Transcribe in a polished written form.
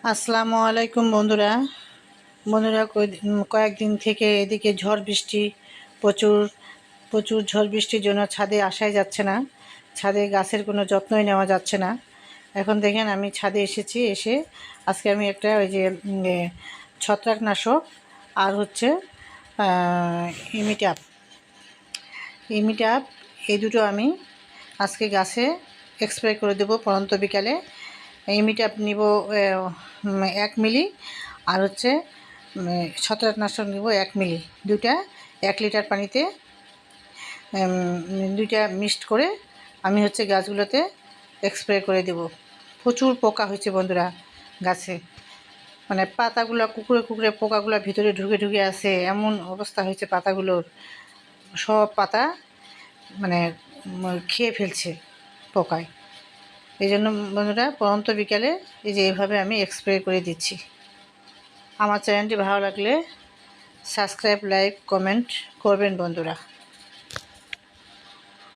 আসসালামু আলাইকুম বন্ধুরা। কয়েকদিন থেকে এদিকে ঝড় বৃষ্টি, প্রচুর প্রচুর ঝড় বৃষ্টির জন্য ছাদে আসাই যাচ্ছে না। ছাদে গাছের কোনো যত্নই নেওয়া যাচ্ছে না। এখন দেখেন আমি ছাদে এসেছি। আজকে আমি একটা ওই যে ছত্রাকনাশক আর হচ্ছে ইমিটাপ ইমিটাপ এই দুটো আমি আজকে গাছে স্প্রে করে দেবো পরন্ত বিকালে। ইমিটাপ নিব 1 মিলি, আর হচ্ছে ছত্রাকনাশক নিব 1 মিলি। দুইটা 1 লিটার পানিতে দুইটা মিক্সড করে আমি হচ্ছে গাছগুলোতে স্প্রে করে দেব। প্রচুর পোকা হয়েছে বন্ধুরা গাছে, মানে পাতাগুলো কুকুরে কুকুরে পোকাগুলো ভিতরে ঢুকে ঢুকে আছে, এমন অবস্থা হয়েছে পাতাগুলোর। সব পাতা মানে খেয়ে ফেলছে পোকায়। এই জন্য বন্ধুরা পরন্ত বিকালে এই যে এইভাবে আমি স্প্রে করে দিচ্ছি। আমার চ্যানেলটি ভালো লাগলে সাবস্ক্রাইব, লাইক, কমেন্ট করবেন বন্ধুরা।